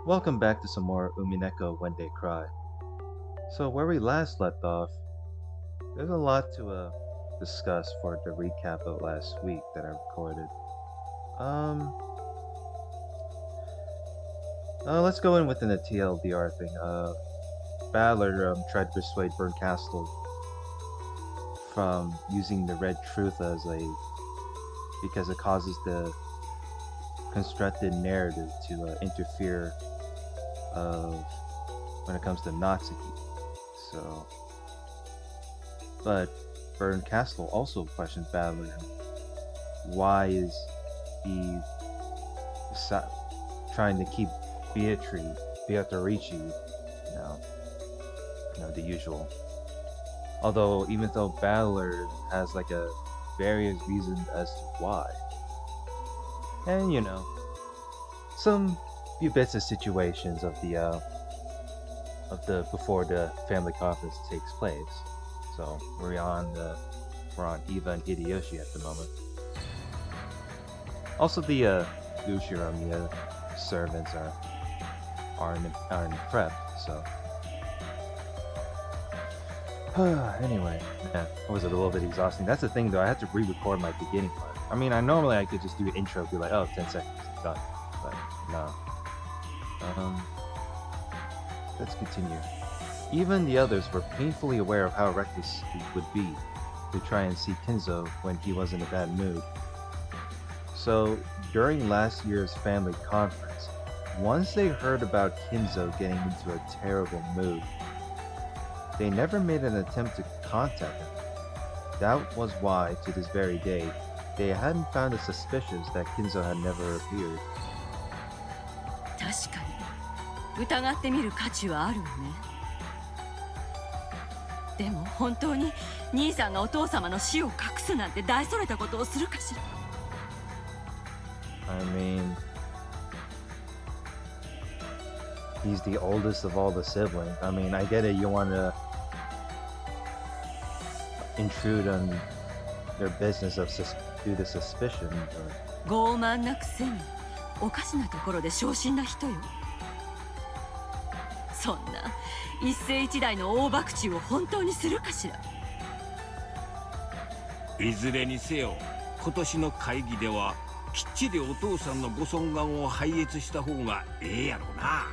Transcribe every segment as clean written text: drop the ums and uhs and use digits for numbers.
Welcome back to some more Umineko When They Cry. So where we last left off, there's a lot to discuss for the recap of last week that I recorded. Um, let's go in within the TLDR thing. Battler tried to persuade Burn Castle from using the Red Truth as because it causes the constructed narrative to interfere of when it comes to Natsuhi. So, but Burn Castle also questions Battler. Why is he trying to keep Beatrice, the usual. Although, even though Battler has like a various reasons as to why, and some few bits of situations of the before the family conference takes place. So we're on Eva and Hideyoshi at the moment. Also, the Ushiromiya servants are in prep. So anyway, yeah, it was a little bit exhausting. That's the thing, though. I had to re-record my beginning part. I mean, I could just do an intro, be like, oh, 10 seconds, done. But no. Let's continue. Even the others were painfully aware of how reckless it would be to try and see Kinzo when he was in a bad mood. So, during last year's family conference, once they heard about Kinzo getting into a terrible mood, they never made an attempt to contact him. That was why, to this very day, they hadn't found it suspicious that Kinzo had never appeared. 確かに疑ってみる価値はあるわね。でも本当に兄さんがお父様の死を隠すなんて大それたことをするかしら。I mean, he's the oldest of all the siblings. I mean, I get it, you want to intrude on their business due to suspicion, but... 傲慢なくせにおかしなところで小心な人よ。そんな一世一代の大博打を本当にするかしら。いずれにせよ、今年の会議ではきっちりお父さんのご尊厳を拝謁した方がええやろな。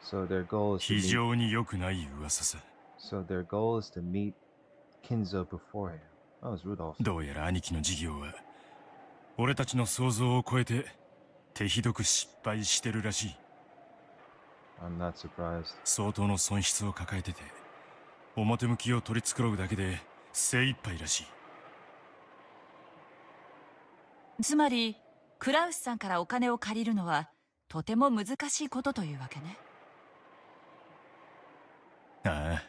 So their goal is to 非常に良くない噂さ。So their goal is to meet Kinzo before him. Oh, it's Rudolph. どうやら兄貴の事業は俺たちの想像を超えて手ひどく失敗してるらしい。I'm not surprised. 相当の損失を抱えてて、表向きを取り繕うだけで精一杯らしい。つまりクラウスさんからお金を借りるのはとても難しいことというわけね。ああ、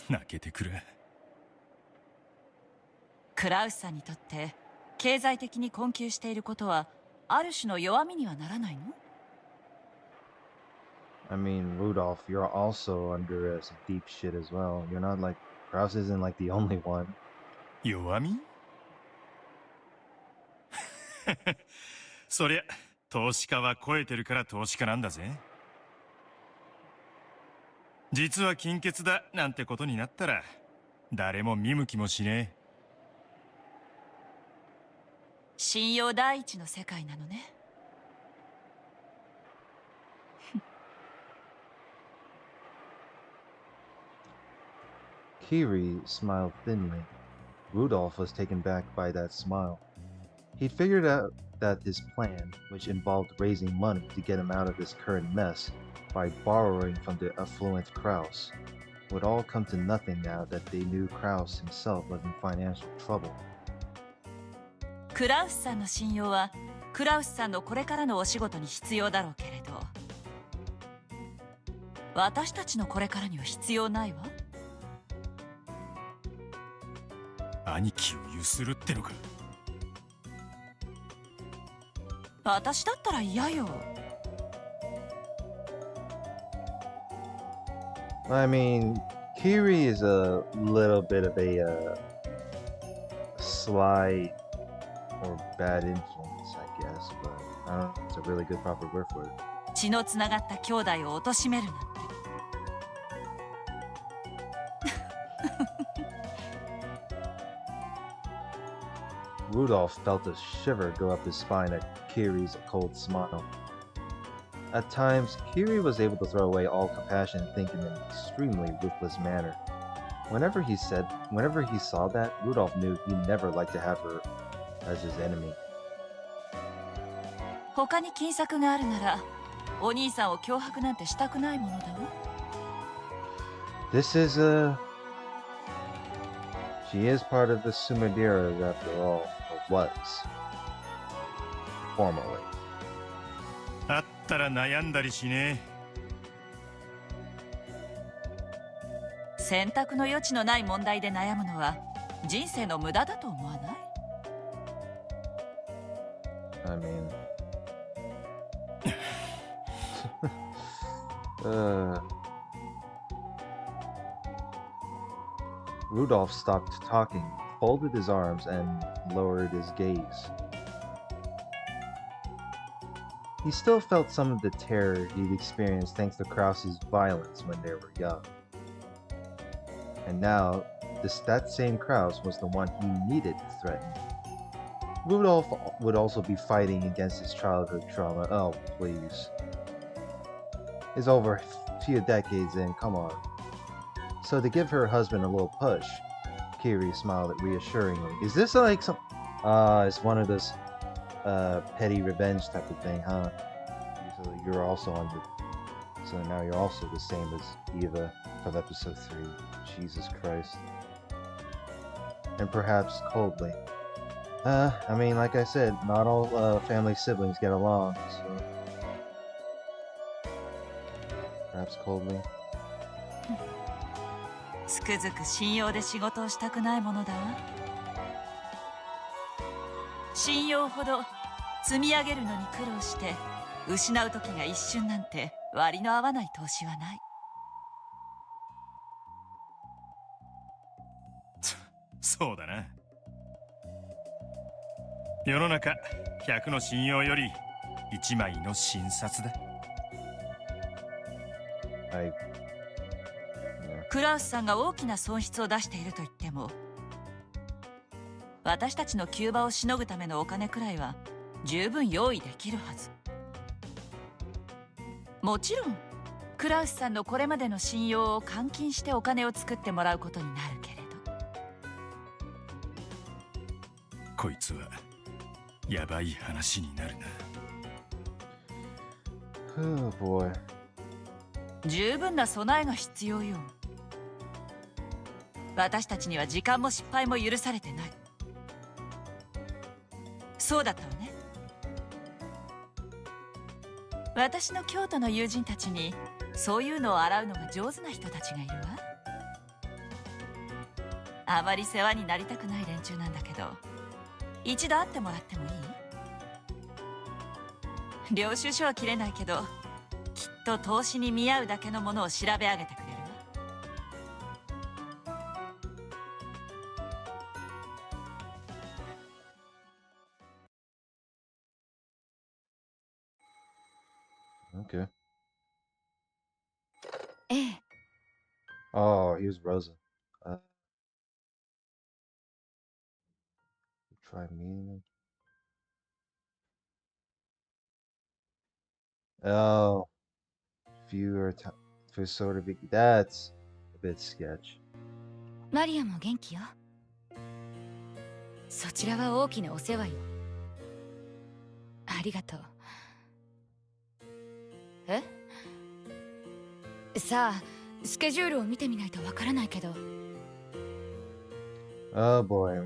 泣けてくる。クラウスさんにとって経済的に困窮していることはある種の弱みにはならないの？ I mean, Rudolph, you're also under some deep shit as well. You're not like... Kraus isn't like the only one. 弱み？そりゃ投資家は超えてるから投資家なんだぜ。実は金欠だなんてことになったら誰も見向きもしねえ。信用第一の世界なのね。Kiri smiled thinly. Rudolph was taken back by that smile. He'd figured out that his plan, which involved raising money to get him out of his current mess by borrowing from the affluent Kraus, would all come to nothing now that they knew Kraus himself was in financial trouble. クラウスさんの信用はクラウスさんのこれからのお仕事に必要だろうけれど、私たちのこれからには必要ないわ。兄貴をゆするってのか。私だったら嫌よ。I mean, Kiri is a little bit of a sly or bad influence, I guess, but I don't know if it's a really good proper word for it. 血のつながった兄弟を貶めるなんて。Rudolph felt a shiver go up his spine at Kiri's cold smile. At times, Kiri was able to throw away all compassion and think in an extremely ruthless manner. Whenever he saw that, Rudolph knew he never liked to have her as his enemy. 他に金策があるなら、お兄さんを脅迫なんてしたくないものだわ。This is She is part of the Sumideras after all, or was. Formerly. あったら悩んだりしねえ。選択の余地のない問題で悩むのは人生の無駄だと思わない？ I mean... Rudolph stopped talking, folded his arms, and lowered his gaze. He still felt some of the terror he'd experienced thanks to Krause's violence when they were young. And now, that same Krause was the one he needed to threaten. Rudolph would also be fighting against his childhood trauma. Oh, please. It's over a few decades in, come on. So to give her husband a little push, Kiri smiled reassuringly. Is this like some... it's one of those petty revenge type of thing, huh? So you're also on the... So now you're also the same as Eva from episode 3. Jesus Christ. And perhaps coldly. I mean, like I said, not all family siblings get along, so... Perhaps coldly. つくづく信用で仕事をしたくないものだわ。信用ほど積み上げるのに苦労して失う時が一瞬なんて割の合わない投資はない。そうだな。世の中100の信用より1枚の診察だ。はい。クラウスさんが大きな損失を出していると言っても、私たちの急場をしのぐためのお金くらいは十分用意できるはず。もちろんクラウスさんのこれまでの信用を換金してお金を作ってもらうことになるけれど。こいつはやばい話になるな。Oh boy. 十分な備えが必要よ。私たちには時間も失敗も許されてない。そうだったわね。私の京都の友人たちにそういうのを洗うのが上手な人たちがいるわ。あまり世話になりたくない連中なんだけど、一度会ってもらってもいい？領収書は切れないけど、きっと投資に見合うだけのものを調べ上げてくれるわ。Okay. ええ。 Oh, here's Rosa. Try meeting him. Oh, for sort of that's a bit sketch. マリアも元気よ。そちらは大きなお世話よ。ありがとう。え？さあ、スケジュールを見てみないとわからないけど。Oh boy,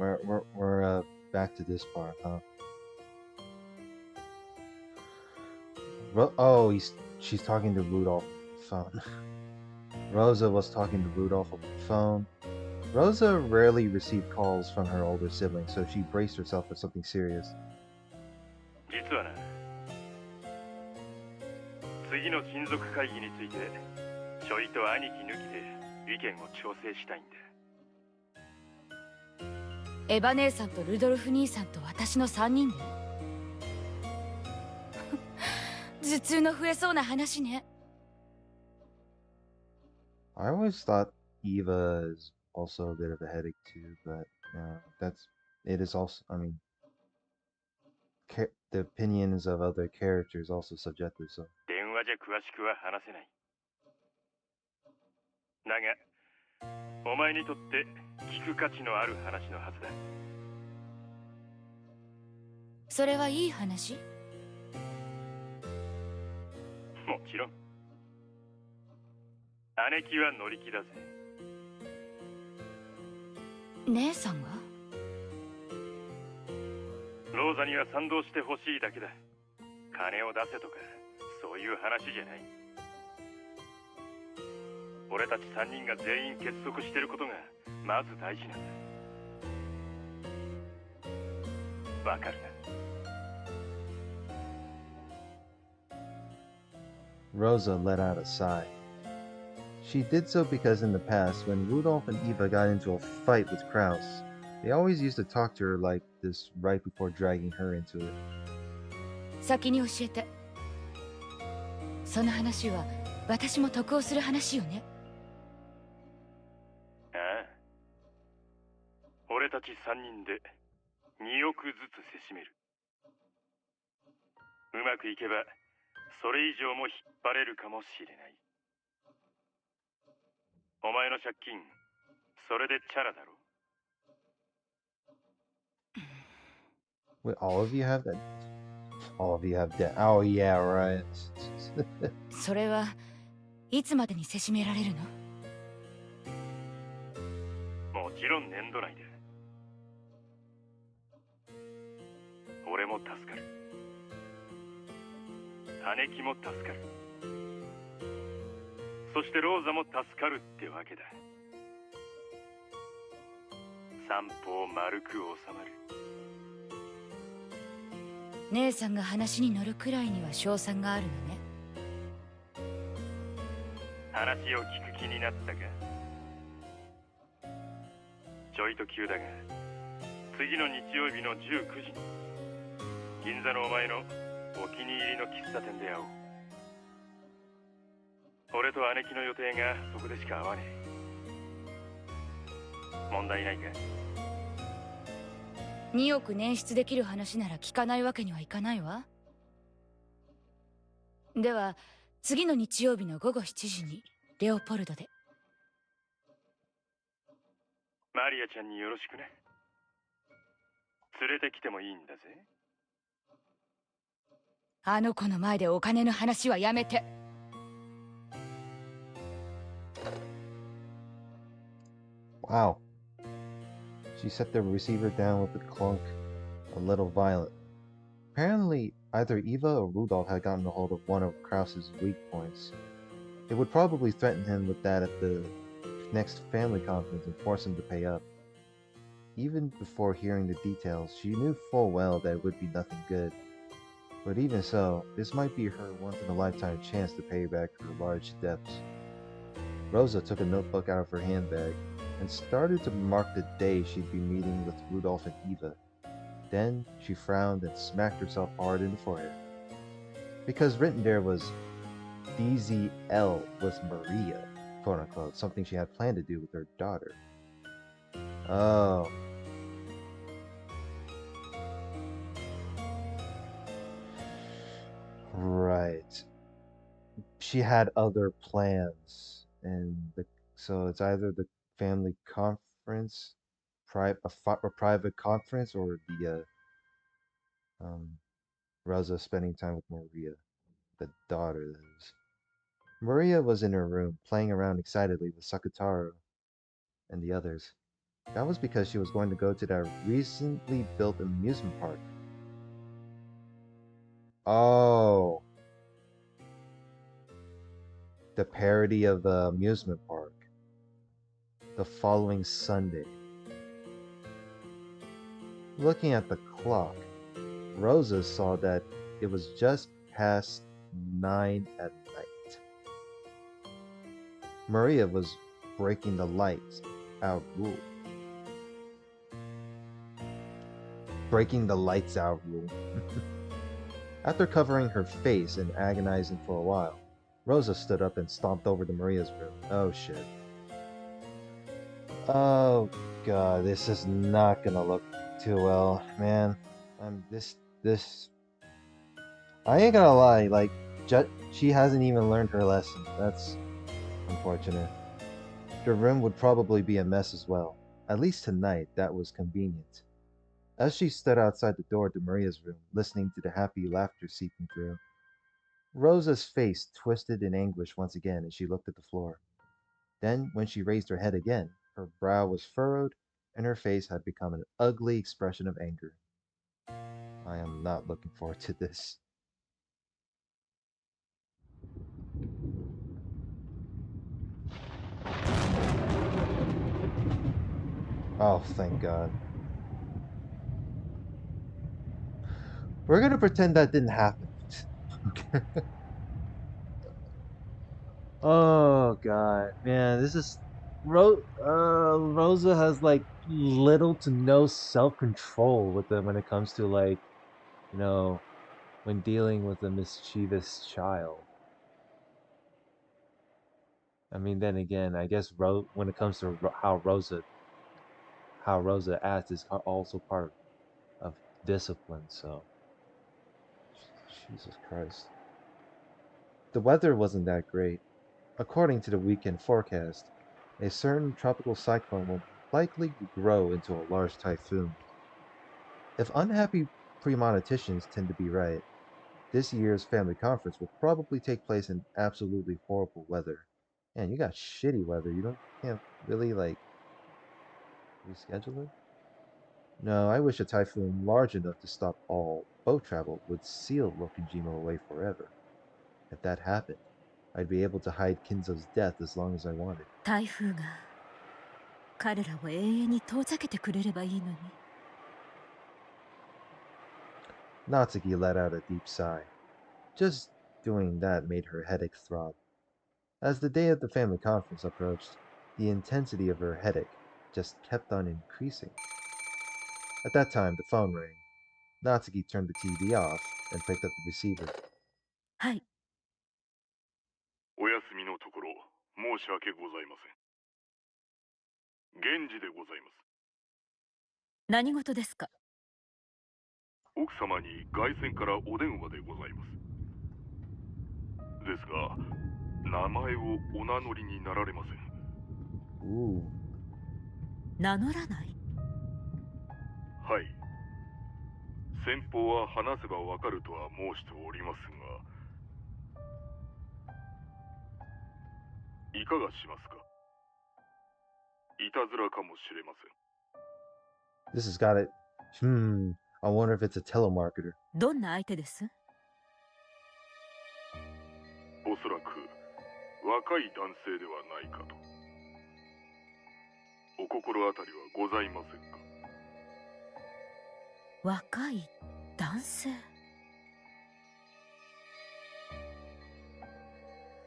we're back to this part, huh? She's talking to Rudolph on the phone. Rosa was talking to Rudolph on the phone. Rosa rarely received calls from her older siblings, so she braced herself for something serious. 実はな、次の親族会議についてちょいと兄貴抜きで意見を調整したいんだ。エヴァ姉さんとルドルフ兄さんと私の3人で頭痛の増えそうな話ね。I always thought Eva is also a bit of a headache too, but that's it is also. I mean, the opinions of other characters also subjective. So 電話じゃ詳しくは話せない。だが、お前にとって聞く価値のある話のはずだ。それはいい話？もちろん。姉貴は乗り気だぜ。姉さんが？ローザには賛同してほしいだけだ。金を出せとかそういう話じゃない。俺たち3人が全員結束してることがまず大事なんだ。わかるな。Rosa let out a sigh. She did so because in the past, when Rudolph and Eva got into a fight with Kraus, they always used to talk to her like this right before dragging her into it. 先に教えて。その話は私も得をする話よね。ああ。俺たち3人で2億ずつせしめる。うまくいけばそれ以上も引っ張れるかもしれない。お前の借金、それでチャラだろ。Wait, all of you have that? All of you have debt. Oh yeah, right. それはいつまでにせしめられるの？もちろん年度内だ。俺も助かる。姉貴も助かる。そしてローザも助かるってわけだ。三方丸く収まる。姉さんが話に乗るくらいには勝算があるのね。話を聞く気になったか？ちょいと急だが、次の日曜日の19時に銀座のお前のお気に入りの喫茶店で会おう。俺と姉貴の予定がそこでしか会わねえ。問題ないか？2億捻出できる話なら聞かないわけにはいかないわ。では次の日曜日の午後7時にレオポルドで。マリアちゃんによろしくね。連れてきてもいいんだぜ。あの子の前でお金の話はやめて。Wow. She set the receiver down with a clunk, a little violent. Apparently, either Eva or Rudolph had gotten a hold of one of Krauss's weak points. They would probably threaten him with that at the next family conference and force him to pay up. Even before hearing the details, she knew full well that it would be nothing good. But even so, this might be her once-in-a-lifetime chance to pay back her large debts. Rosa took a notebook out of her handbag and started to mark the day she'd be meeting with Rudolph and Eva. Then she frowned and smacked herself hard in the forehead. Because written there was DZL was Maria, quote-unquote, something she had planned to do with her daughter. Oh. Right. She had other plans, and so it's either the family conference, a private conference, or the Rosa spending time with Maria, the daughter. That is. Maria was in her room, playing around excitedly with Sakutaro and the others. That was because she was going to go to that recently built amusement park. Oh. The parody of the amusement park. The following Sunday. Looking at the clock, Rosa saw that it was just past 9 at night. Maria was breaking the lights out rule. breaking the lights out rule. After covering her face and agonizing for a while, Rosa stood up and stomped over to Maria's room. Oh shit. Oh god, this is not gonna look too well, man. This. I ain't gonna lie, like, she hasn't even learned her lesson. That's unfortunate. The room would probably be a mess as well. At least tonight, that was convenient. As she stood outside the door to Maria's room, listening to the happy laughter seeping through, Rosa's face twisted in anguish once again as she looked at the floor. Then, when she raised her head again, her brow was furrowed and her face had become an ugly expression of anger. I am not looking forward to this. Oh, thank God. We're gonna pretend that didn't happen. Okay. Oh God, man, this is Rosa has like little to no self-control with them when it comes to like, you know, when dealing with a mischievous child. I mean, then again, I guess when it comes to how Rosa acts is also part of discipline. So, Jesus Christ, the weather wasn't that great. According to the weekend forecast, a certain tropical cyclone will likely grow into a large typhoon. If unhappy premoniticians tend to be right, this year's family conference will probably take place in absolutely horrible weather. Man, you got shitty weather. Can't really like reschedule it? No, I wish a typhoon large enough to stop all boat travel would seal Rokujima away forever. If that happened, I'd be able to hide Kinzo's death as long as I wanted. 台風が彼らを永遠に遠ざけてくれればいいのに。Natsuki let out a deep sigh. Just doing that made her headache throb. As the day of the family conference approached, the intensity of her headache just kept on increasing. At that time, the phone rang. Natsuki turned the TV off and picked up the receiver. はい。お休みのところ申し訳ございません。源氏でございます。何事ですか？奥様に外線からお電話でございます。ですが、名前をお名乗りになられません。Ooh. 名乗らない？はい。先方は話せばわかるとは申しておりますが、いかがしますか？いたずらかもしれません。This has got it. I wonder if it's a telemarketer. どんな相手です？おそらく若い男性ではないかと。お心当たりはございませんか？若い男性。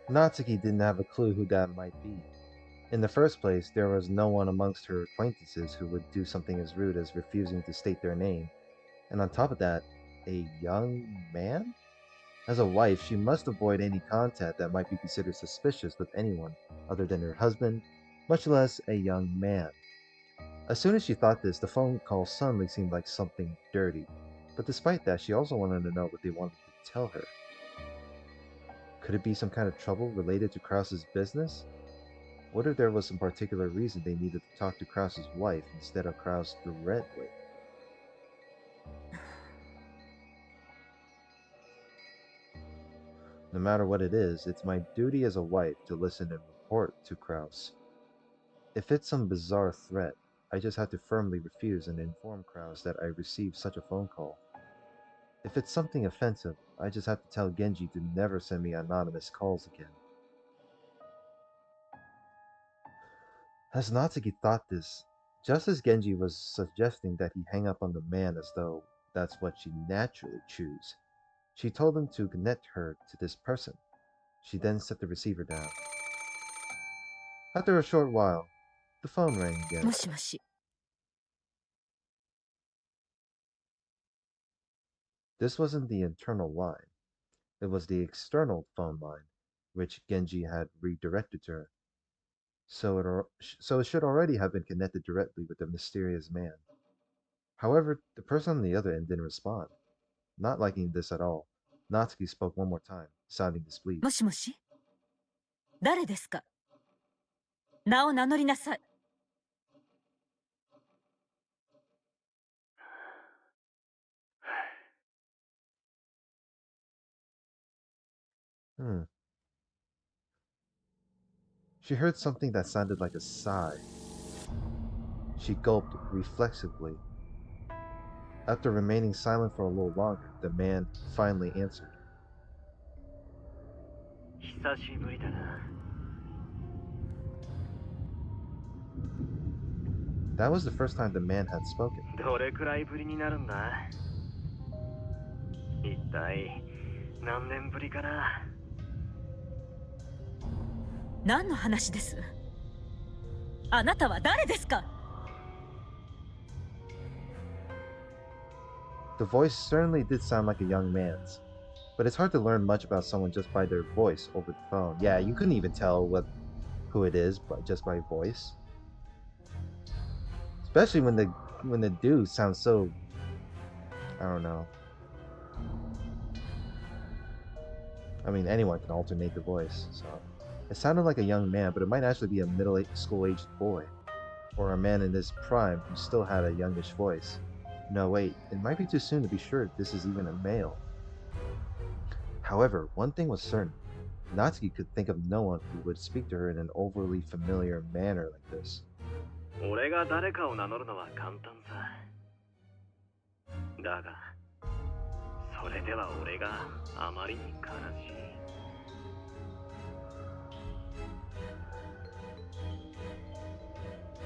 Natsuki didn't have a clue who that might be. In the first place, there was no one amongst her acquaintances who would do something as rude as refusing to state their name. And on top of that, a young man? As a wife, she must avoid any contact that might be considered suspicious with anyone other than her husband, much less a young man. As soon as she thought this, the phone call suddenly seemed like something dirty. But despite that, she also wanted to know what they wanted to tell her. Could it be some kind of trouble related to Krause's business? What if there was some particular reason they needed to talk to Krause's wife instead of Krause directly? No matter what it is, it's my duty as a wife to listen and report to Krause. If it's some bizarre threat, I just have to firmly refuse and inform Krause that I received such a phone call. If it's something offensive, I just have to tell Genji to never send me anonymous calls again. As Natsuki thought this, just as Genji was suggesting that he hang up on the man as though that's what she naturally choose, she told him to connect her to this person. She then set the receiver down. After a short while, the phone rang again. もしもし。This wasn't the internal line, it was the external phone line, which Genji had redirected to her. So it should already have been connected directly with the mysterious man. However, the person on the other end didn't respond. Not liking this at all, Natsuki spoke one more time, sounding displeased. もしもし、誰ですか？名を名乗りなさい。Hmm. She heard something that sounded like a sigh. She gulped reflexively. After remaining silent for a little longer, the man finally answered. 久しぶりだな。That was the first time the man had spoken. どれくらいぶりになるんだ？一体何年ぶりかな？何の話です？あなたは誰ですか？ The voice certainly did sound like a young man's, but it's hard to learn much about someone just by their voice over the phone. Yeah, you couldn't even tell who it is just by voice. Especially when the dude sounds so, I don't know. I mean, anyone can alternate the voice, so it sounded like a young man, but it might actually be a school-aged boy, or a man in his prime who still had a youngish voice. No, wait, it might be too soon to be sure this is even a male. However, one thing was certain. Natsuki could think of no one who would speak to her in an overly familiar manner like this. 俺が誰かを名乗るのは簡単さ。だが、それでは俺があまりに悲し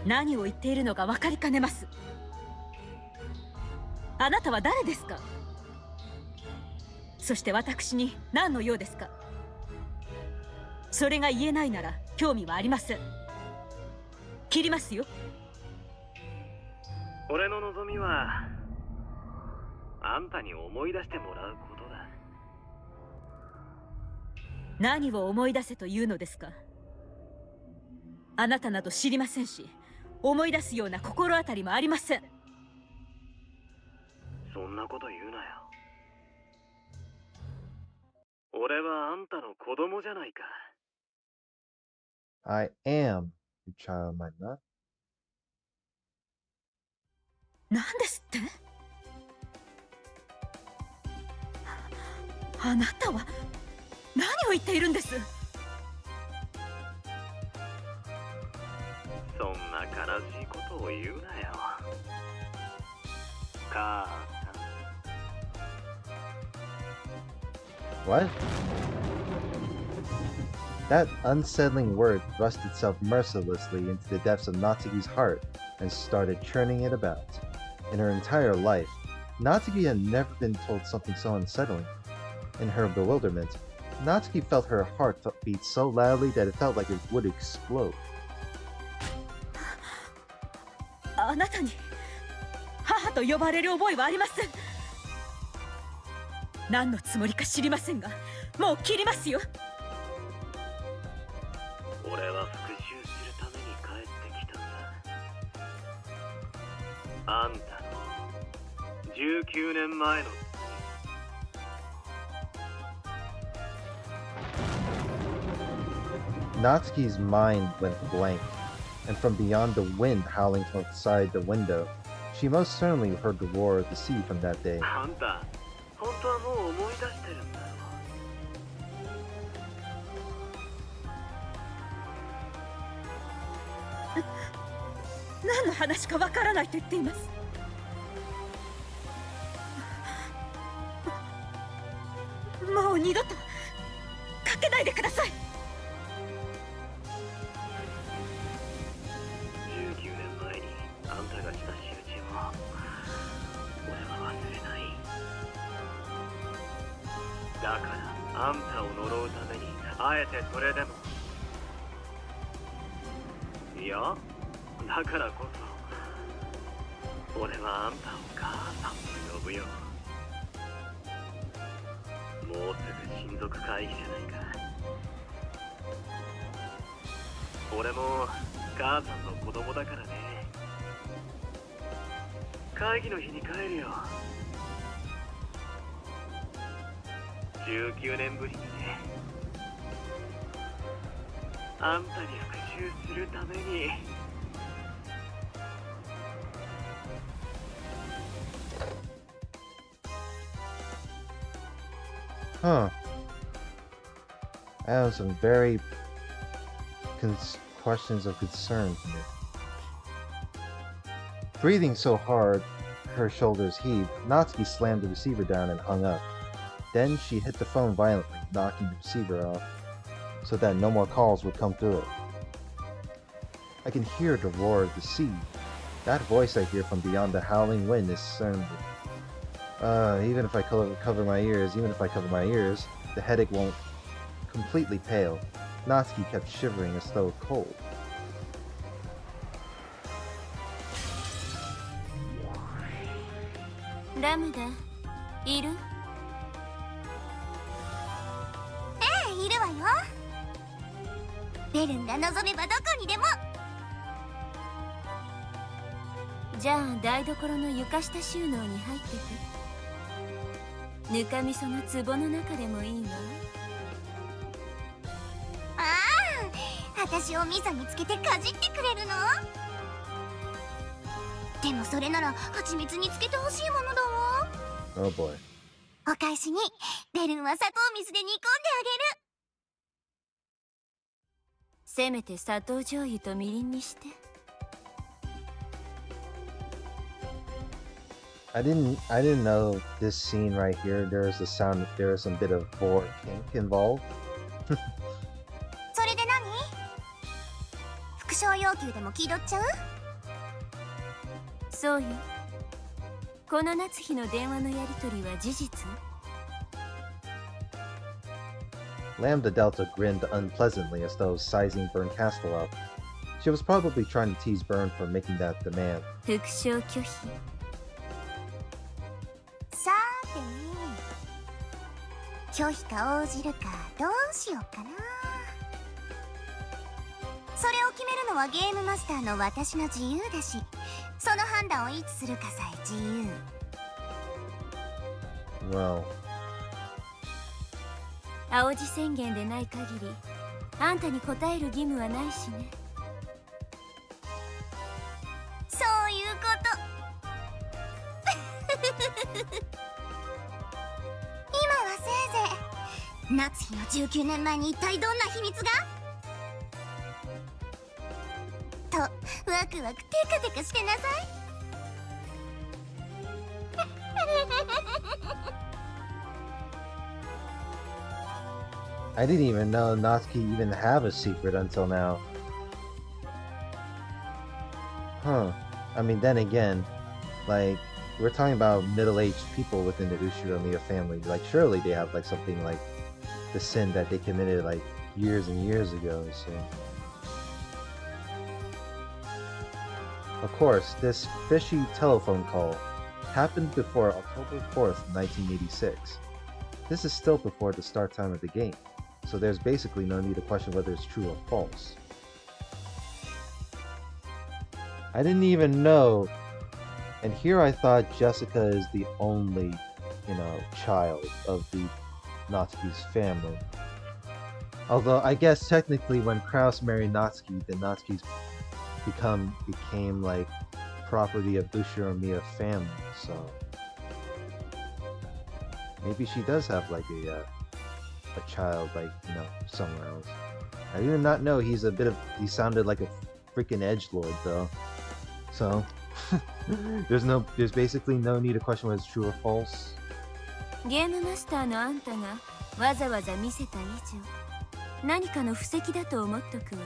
い。何を言っているのか分かりかねます。あなたは誰ですか？そして私に何の用ですか？それが言えないなら興味はありません。切りますよ。俺の望みはあんたに思い出してもらうことだ。何を思い出せというのですか？あなたなど知りませんし、思い出すような心当たりもありません。そんなこと言うなよ。俺はあんたの子供じゃないか。I am your child, might not. 何ですって？あなたは何を言っているんです？そんな悲しいことを言うなよ。母さん。What? That unsettling word thrust itself mercilessly into the depths of Natsuki's heart and started churning it about. In her entire life, Natsuki had never been told something so unsettling. In her bewilderment, Natsuki felt her heart beat so loudly that it felt like it would explode. あなたに母と呼ばれる覚えはありません。何のつもりか知りませんが、もう切りますよ。俺は復讐するために帰ってきたんだ。あんたの19年前の。Natsuki's mind went blank, and from beyond the wind howling from outside the window, she most certainly heard the roar of the sea from that day. あんた、本当はもう思い出してるんだろ。何の話かわからないと言っています。もう二度とかけないでください。19年前にあんたがした仕打ちを俺は忘れない。だからあんたを呪うためにあえてそれでも。いや、だからこそ俺はあんたを母さんと呼ぶよ。もうすぐ親族会議じゃないか。俺も母さんの子供だからね。会議の日に帰るよ。19年ぶりにね。あんたに復讐するために。Huh. I have some very questions of concern here. Breathing so hard, her shoulders heaved, Natsuki slammed the receiver down and hung up. Then she hit the phone violently, knocking the receiver off, so that no more calls would come through it. I can hear the roar of the sea. That voice I hear from beyond the howling wind is certainly. Even if I cover my ears, the headache won't completely pale. Natsuki kept shivering as though cold. Ramuda, いる? いるわよ。ベルンが望めばどこにでも。じゃあ台所の床下収納に入ってて。ぬかみその壺の中でもいいわ。ああ、私を味噌につけてかじってくれるの？でもそれなら蜂蜜につけてほしいものだわ。Oh boy. お返しにベルンは砂糖水で煮込んであげる。せめて砂糖醤油とみりんにして。I didn't know this scene right here. There is some bit of vor kink involved. それで何？復唱要求でも気取っちゃう？そうよ。この夏日の電話のやり取りは事実Lambda Delta grinned unpleasantly as though sizing Burn Castle up. She was probably trying to tease Burn for making that demand. 復唱拒否。さーてね。拒否か応じるかどうしようかな。それを決めるのはゲームマスターの私の自由だし、その判断をいつするかさえ自由。Well. 青字宣言でない限り、あんたに答える義務はないしね。そういうこと。今はせいぜい夏日の19年前に一体どんな秘密がとワクワクテカテカしてなさい。I didn't even know Natsuki even have a secret until now. Huh. I mean, then again, like, we're talking about middle-aged people within the Ushiromiya family. Like, surely they have, like, something like the sin that they committed, like, years and years ago, so... Of course, this fishy telephone call happened before October 4th, 1986. This is still before the start time of the game, so there's basically no need to question whether it's true or false. I didn't even know, and here I thought Jessica is the only, child of the Natsuki's family. Although I guess technically when Kraus married Natsuki, the Natsuki's became like property of Ushiromiya family, so maybe she does have like a child, like, somewhere else. I did not know he sounded like a freaking edgelord though. So there's basically no need to question whether it's true or false. ゲームマスターのあんたがわざわざ見せた以上、何かの布石だと思っとくわ。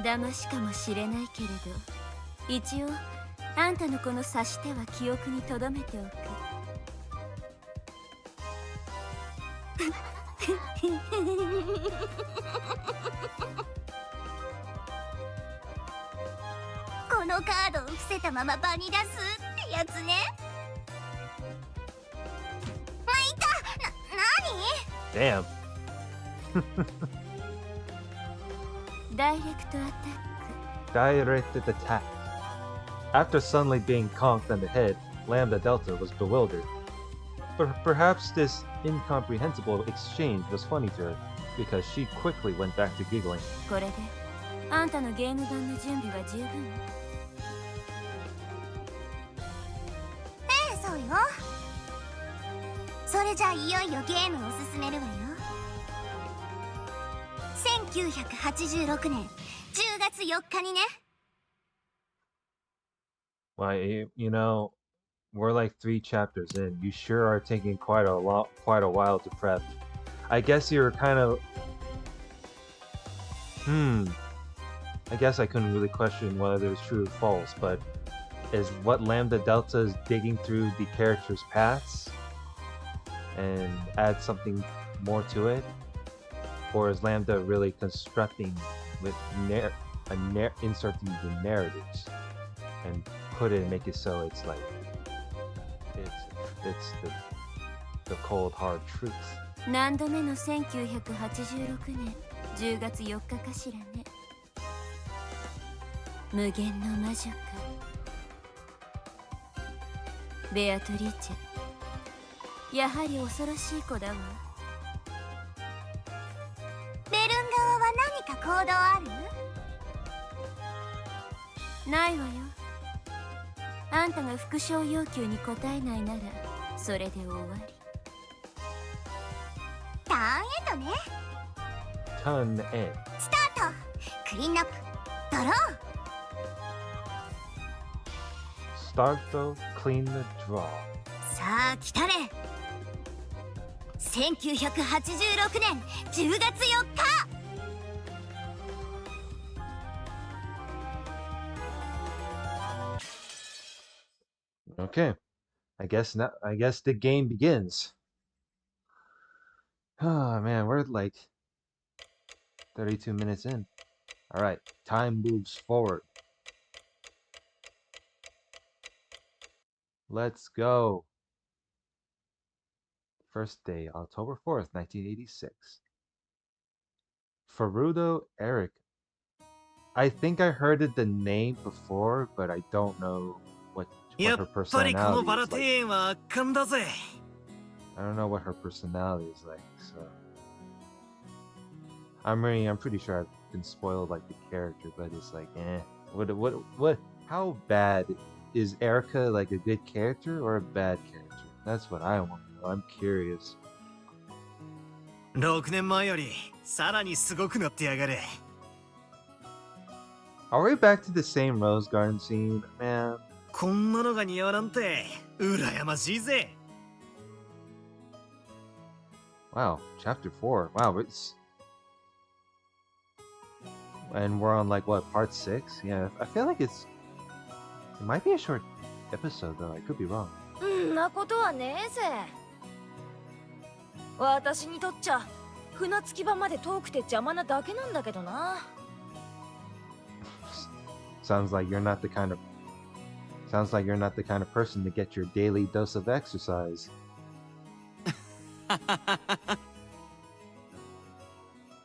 騙しかもしれないけれど、一応あんたのこの察しては記憶に留めておく。このカードを伏せたまま場に出すってやつね。Damn. ダイレクトアタッ Directed attack. After suddenly being conked on the head, Lambda Delta was bewildered. But perhaps this incomprehensible exchange was funny to her, because she quickly went back to giggling. ク。これであんたのゲーム版の準備は十分？ええ、そうよ。それじゃあいよいよゲームを進めるわよ。1986年10月4日にね。Why, you know, we're like 3 chapters in. You sure are taking quite a while to prep. I guess you're kind of... I guess I couldn't really question whether it's true or false, but is what Lambda Delta is digging through the characters' paths and add something more to it? Or is Lambda really constructing with inserting the narratives and put it and make it so it's like it's the cold hard truth? 何度目の1986年10月4日かしらね。無限の魔女か。ベアトリーチェ、やはり恐ろしい子だわ。ベルン側は何か行動ある？ないわよ。あんたが復讐要求に応えないならそれで終わり。ターンエンドね。Turn in. スタート。クリーンアップ。ドロー。Start though, clean the draw. さあ来たれ。1986年10月4日。Okay, I guess the game begins. Oh man, we're like 32 minutes in. All right, time moves forward. Let's go. First day, October 4th, 1986. Furudo Eric. I think I heard the name before, but I don't know what her personality is like. I don't know what her personality is like, so I'm pretty sure I've been spoiled like the character, but it's like, what how bad is Erica? Like a good character or a bad character? That's what I want to know. I'm curious. 6年前よりさらにすごくなってやがる。 Are we back to the same Rose Garden scene, man? こんなのが似合わなんて羨ましいぜ。 Wow, chapter 4. Wow, and we're on like what, part 6? Yeah, I feel like it might be a short episode though. I could be wrong. んなことはねえぜ。私にとっちゃ船着き場まで遠くて邪魔なだけなんだけどな。Sounds like you're not the kind of person to get your daily dose of exercise.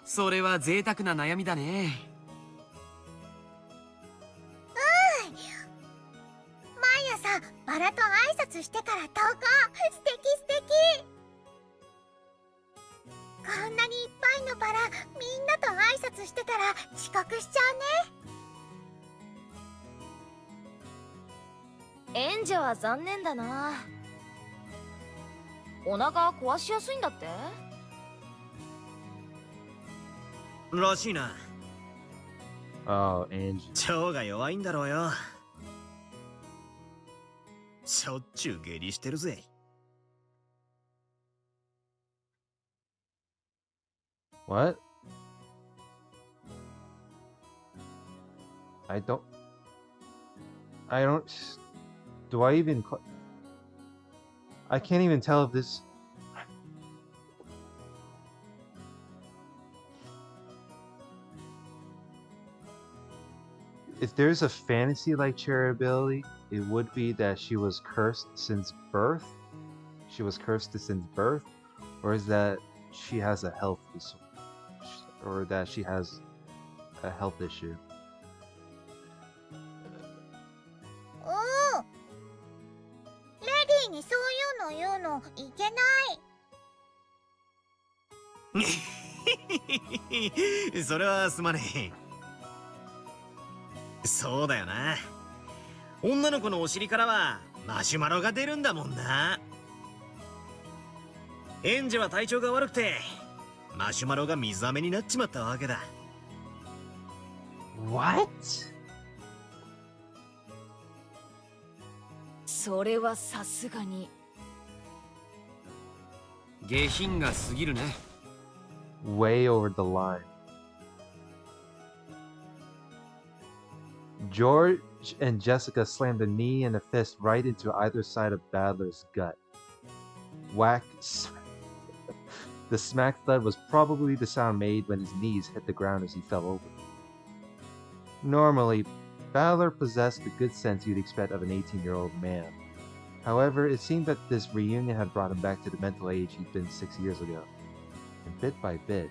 それは贅沢な悩みだね。毎朝バラと挨拶してから投稿。素敵素敵。こんなにいっぱいのバラみんなと挨拶してたら遅刻しちゃうね。演者は残念だな。お腹壊しやすいんだって？らしいな。Oh, Angie. 腸が弱いんだろうよ。しょっちゅう下痢してるぜ。What? I don't. Do I even? I can't even tell if this. If there's a fantasy-like cherry ability, it would be that she was cursed since birth. She was cursed since birth, or is that she has a health disorder, or that she has a health issue. うん。レディーにそういうの言うのいけない。それはすまねえ。そうだよな。女の子のお尻からはマシュマロが出るんだもんな。園児は体調が悪くてマシュマロが水飴になっちまったわけだ。What? それはさすがに。下品が過ぎるね。Way over the line. George and Jessica slammed a knee and a fist right into either side of Badler's gut. Whack. The smack thud was probably the sound made when his knees hit the ground as he fell over. Normally, Badler possessed the good sense you'd expect of an 18-year-old man. However, it seemed that this reunion had brought him back to the mental age he'd been 6 years ago. And bit by bit,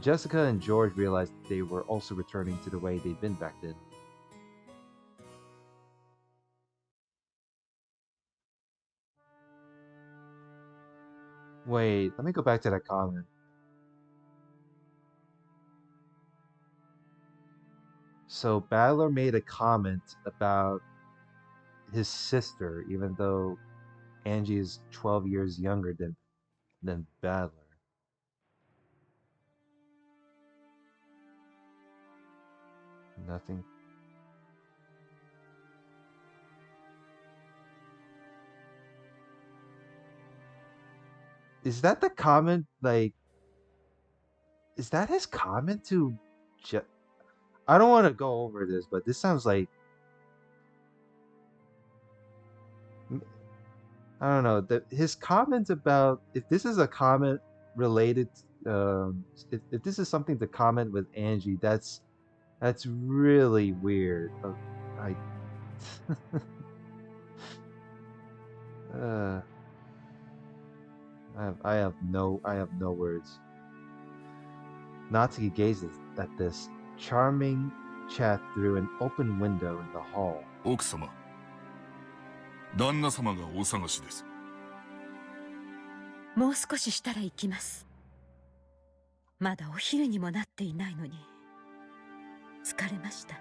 Jessica and George realized they were also returning to the way they'd been back then. Wait, let me go back to that comment. So Badler made a comment about his sister, even though Angie is 12 years younger than Badler. Nothing. Is that the comment, like, is that his comment to I don't want to go over this, but this sounds like, I don't know, his comment about, if this is a comment related, if this is something to comment with Angie, that's really weird. I have no words. Natsuhi gazes at this charming chat through an open window in the hall. 奥様、旦那様がお探しです。もう少ししたら行きます。まだお昼にもなっていないのに疲れました。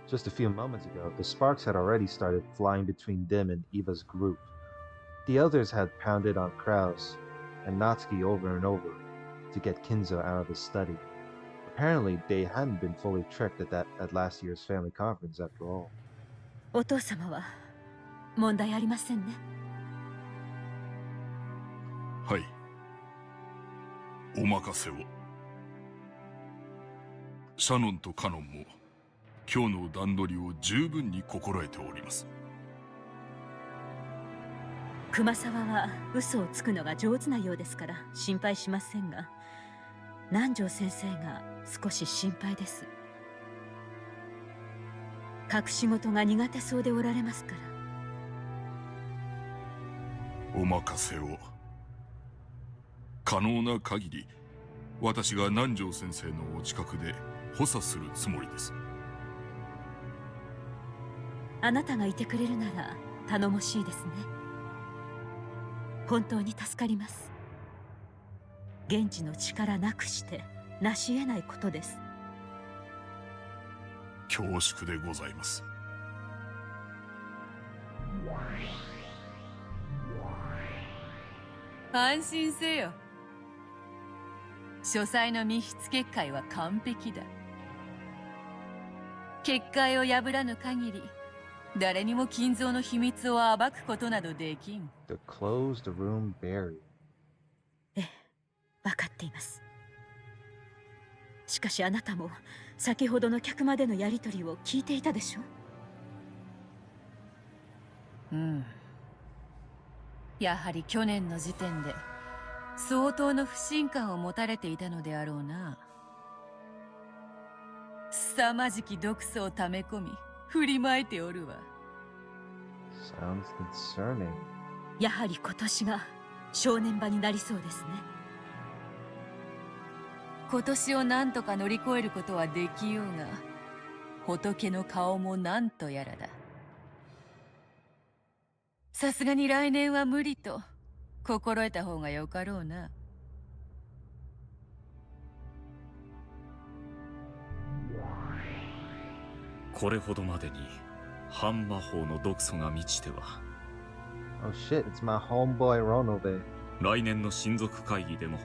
Just a few moments ago, the sparks had already started flying between them and Eva's group. The others had pounded on Kraus and Natsuki over and over to get Kinzo out of his study. Apparently, they hadn't been fully tricked at last year's family conference after all. お父様は問題ありませんね。はい。お任せを。シャノンとカノンも今日の段取りを十分に心得ております。熊沢は嘘をつくのが上手なようですから心配しませんが、南條先生が少し心配です。隠し事が苦手そうでおられますから。お任せを。可能な限り私が南條先生のお近くで補佐するつもりです。あなたがいてくれるなら頼もしいですね。本当に助かります。現地の力なくして成し得ないことです。恐縮でございます。安心せよ。書斎の密室結界は完璧だ。結界を破らぬ限り誰にも金蔵の秘密を暴くことなどできん。The closed room barrier. ええ、分かっています。しかしあなたも先ほどの客間でのやりとりを聞いていたでしょう。うん。やはり去年の時点で相当の不信感を持たれていたのであろうな。凄まじき毒素を溜め込み振りまいておるわ。Sounds concerning. やはり今年が正念場になりそうですね。今年を何とか乗り越えることはできようが、仏の顔もなんとやらだ。さすがに来年は無理と心得た方がよかろうな。これほどまでに反魔法の毒素が満ちては、 Oh shit, it's my homeboy Ronove. 来年の親族会議でも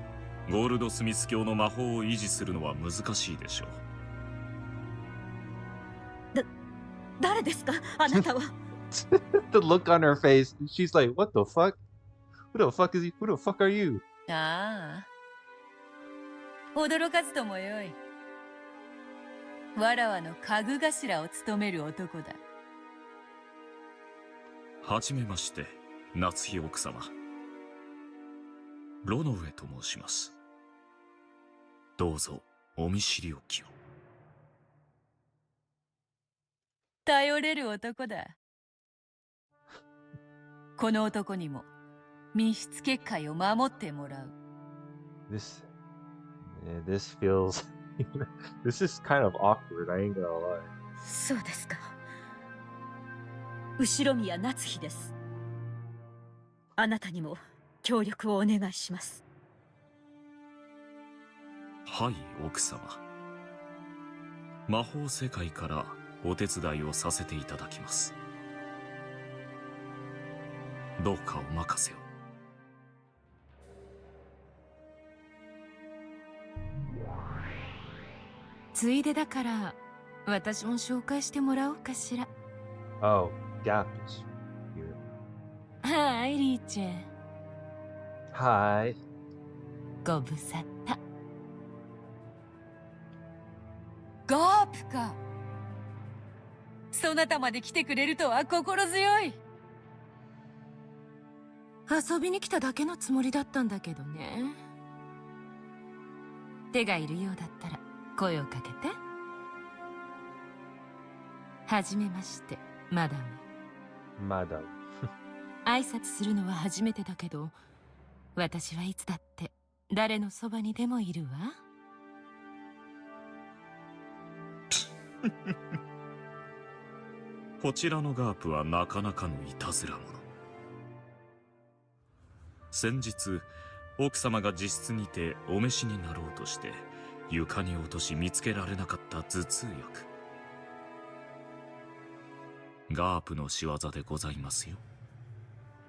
ゴールドスミス教の魔法を維持するのは難しいでしょう。誰ですか、あなたは。The look on her face, she's like, what the fuck? Who the fuck is he? Who the fuck are you? ああ、驚かずともよい。わらわの家具頭を務める男だ。はじめまして、夏日奥様。ロノウェと申します。どうぞお見知りおきを。頼れる男だ。この男にも密室結界を守ってもらう。This feels, this is kind of awkward, I ain't gonna lie. そうですか。後宮夏日です。あなたにも協力をお願いします。はい、奥様。魔法世界からお手伝いをさせていただきます。どうかお任せを。ついでだから私も紹介してもらおうかしら。Oh, Gap is here. はい、リーちゃん。Hi. ご無沙汰。ガープか。そなたまで来てくれるとは心強い。遊びに来ただけのつもりだったんだけどね。手がいるようだったら声をかけて。はじめまして、マダム。Madam. 挨拶するのは初めてだけど、私はいつだって誰のそばにでもいるわ。こちらのガープはなかなかのいたずら者。先日、奥様が自室にてお召しになろうとして床に落とし見つけられなかった頭痛薬。ガープの仕業でございますよ。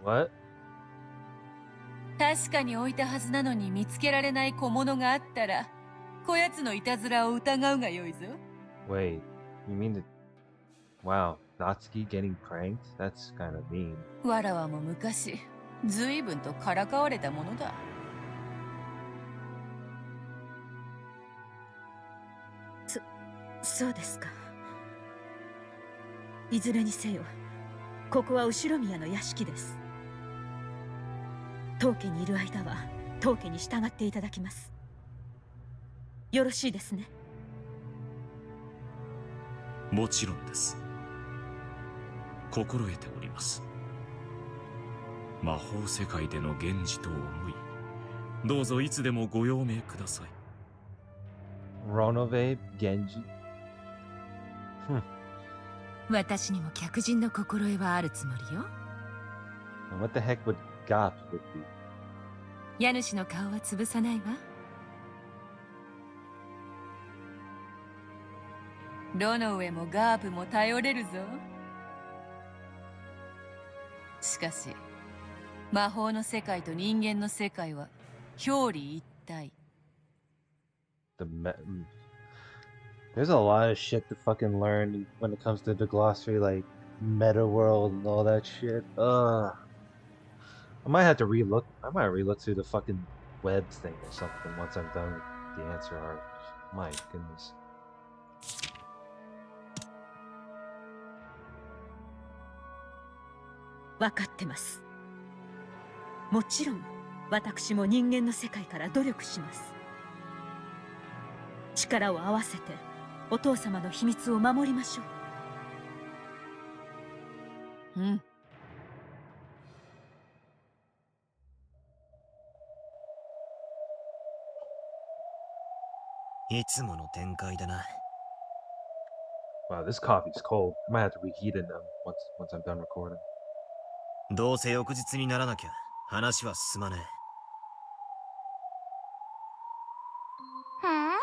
What? 確かに置いたはずなのに見つけられない小物があったら、こやつのいたずらを疑うがよいぞ。Wait, you mean the... Wow, Natsuki getting pranked? That's kind of mean. わらわも昔、ずいぶんとからかわれたものだ。そうですか。いずれにせよ、ここは後宮の屋敷です。当家にいる間は当家に従っていただきます。よろしいですね。もちろんです。心得ております。魔法世界での源氏と思い、どうぞいつでもご用命ください。Ronove, Genji. 私にも客人の心得はあるつもりよ。What the heck would Gap would be? 家主の顔は潰さないわ。ロノウェもガープも頼れるぞ。しかし魔法の世界と人間の世界は表裏一体。There's a lot of shit to fucking learn when it comes to the glossary, like meta world and all that shit. I might have to relook. I might relook through the fucking web thing or something once I'm done with the answer art. My goodness. 分かってます。もちろん私も人間の世界から努力します。力を合わせてお父様の秘密を守りましょう。いつもの展開だな。 Wow, this coffee's cold. I might have to reheat it once I'm done recording. どうせ翌日にならなきゃ話は進まねふん、まあ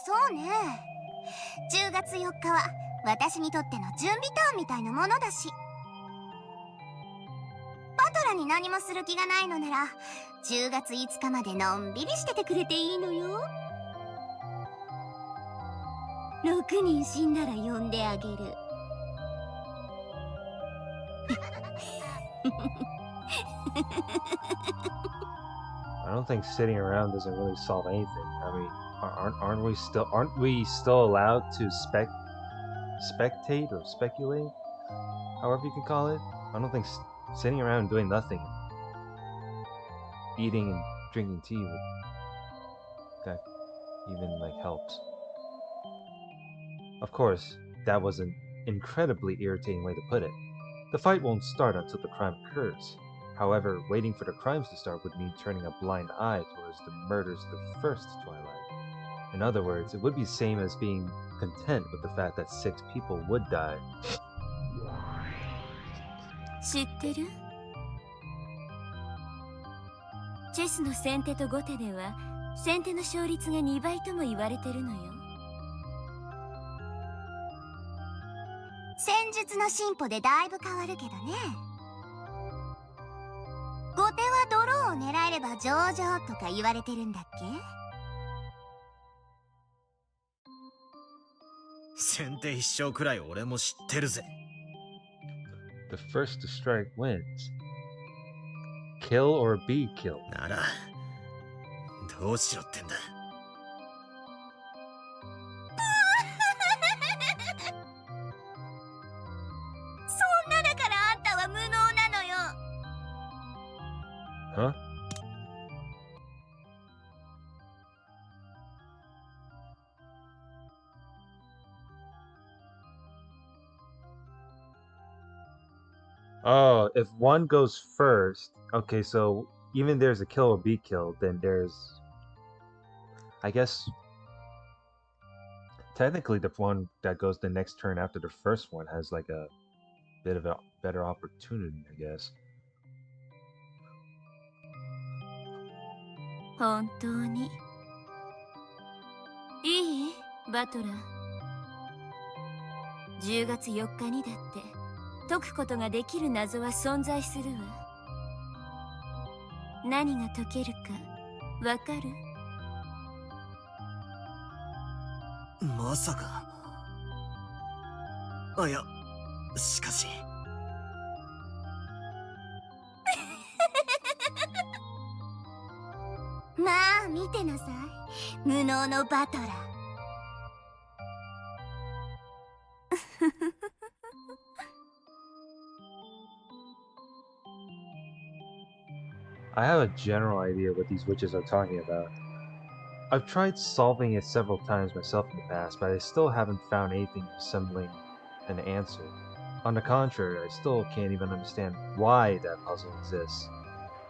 そうね。10月4日は私にとっての準備ターンみたいなものだし、バトラに何もする気がないのなら10月5日までのんびりしててくれていいのよ。6人死んだら呼んであげる。I don't think sitting around doesn't really solve anything. I mean, aren't we still allowed to spectate or speculate, however you can call it? I don't think sitting around doing nothing, eating and drinking tea that even like helps. Of course, that was an incredibly irritating way to put it. The fight won't start until the crime occurs. However, waiting for the crimes to start would mean turning a blind eye towards the murders of the first Twilight. In other words, it would be the same as being content with the fact that 6 people would die. 知ってる？チェスの先手と後手では先手の勝率が2倍とも言われてるのよ。戦術の進歩でだいぶ変わるけどね。後手はドローを狙えれば上々とか言われてるんだっけ？先手必勝くらい俺も知ってるぜ。 The first to strike wins. Kill or be killed. ならどうしろってんだ。そんなだからあんたは無能なのよ。Huh? Oh, if one goes first, okay, so even there's a kill or be killed, then there's, I guess, technically the one that goes the next turn after the first one has like a bit of a better opportunity, I guess. 本当にいい？バトラー。10月4日にだって解くことができる謎は存在するわ。何が解けるかわかる？まさか。あ、いや、しかし。まあ見てなさい、無能のバトラー。I have a general idea what these witches are talking about. I've tried solving it several times myself in the past, but I still haven't found anything resembling an answer. On the contrary, I still can't even understand why that puzzle exists.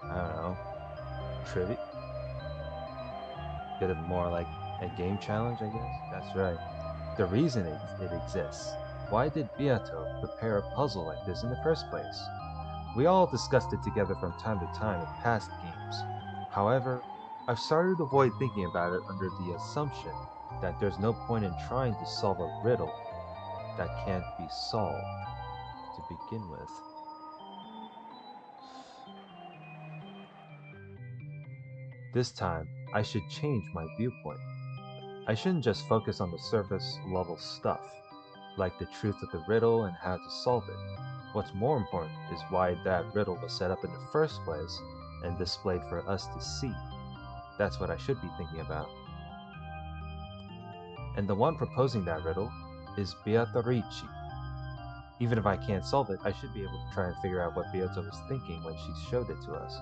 I don't know. Trivia? Bit of more like a game challenge, I guess? That's right. The reason it exists. Why did Beato prepare a puzzle like this in the first place? We all discussed it together from time to time in past games. However, I've started to avoid thinking about it under the assumption that there's no point in trying to solve a riddle that can't be solved to begin with. This time, I should change my viewpoint. I shouldn't just focus on the surface level stuff, like the truth of the riddle and how to solve it. What's more important is why that riddle was set up in the first place and displayed for us to see. That's what I should be thinking about. And the one proposing that riddle is Beatrice. Even if I can't solve it, I should be able to try and figure out what Beato was thinking when she showed it to us.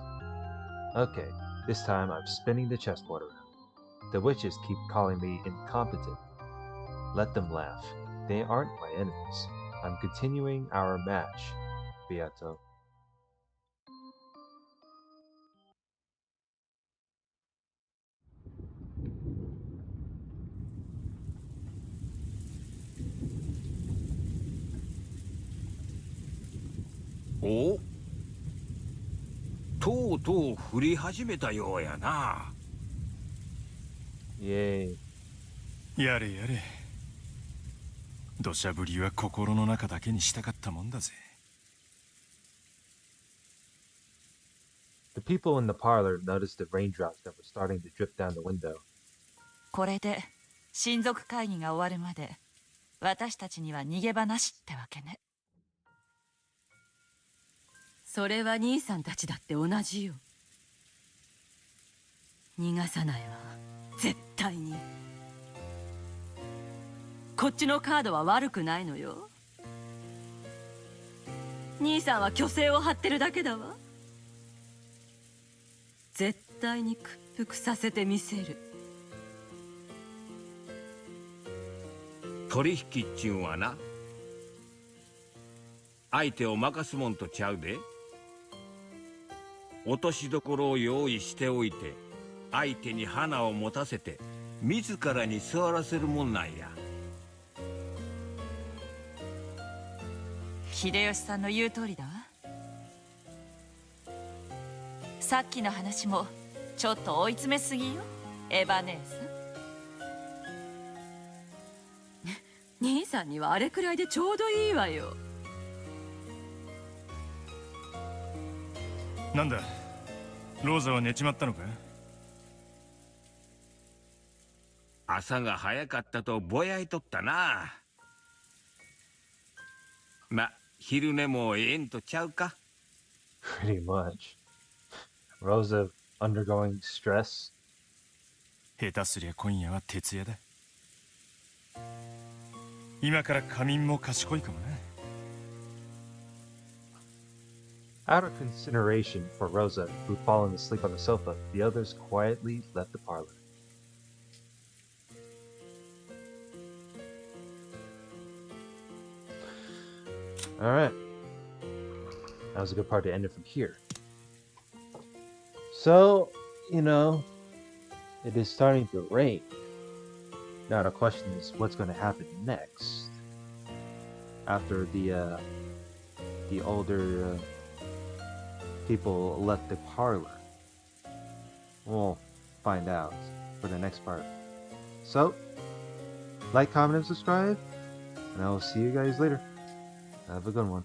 Okay, this time I'm spinning the chessboard around. The witches keep calling me incompetent. Let them laugh. They aren't my enemies. I'm continuing our match, Beato. お、とうとう降り始めたようやな。イエーイ。やれやれ。土砂降りは心の中だけにしたかったもんだぜ。The people in the parlor noticed the raindrops that were starting to drip down the window. これで親族会議が終わるまで私たちには逃げ場なしってわけね。それは兄さんたちだって同じよ。逃がさないわ、絶対に。こっちのカードは悪くないのよ。兄さんは虚勢を張ってるだけだわ。絶対に屈服させてみせる。取引っちゅうんはな、相手を任すもんとちゃうで。落としどころを用意しておいて、相手に花を持たせて自らに座らせるもんなんや。秀吉さんの言う通りだわ。さっきの話もちょっと追い詰めすぎよ、エヴァ姉さん。兄さんにはあれくらいでちょうどいいわよ。なんだ、ローザは寝ちまったのか？朝が早かったとぼやいとったな。ま、昼寝もええんとちゃうか。Pretty much. Rosa undergoing stress. 下手すりゃ今夜は徹夜だ。今から仮眠も賢いかもな。Out of consideration for Rosa, who'd fallen asleep on the sofa, the others quietly left the parlor. Alright. That was a good part to end it from here. So, you know, it is starting to rain. Now the question is, what's going to happen next? After the older people left the parlor. We'll find out for the next part. So, like, comment, and subscribe, and I will see you guys later. Have a good one.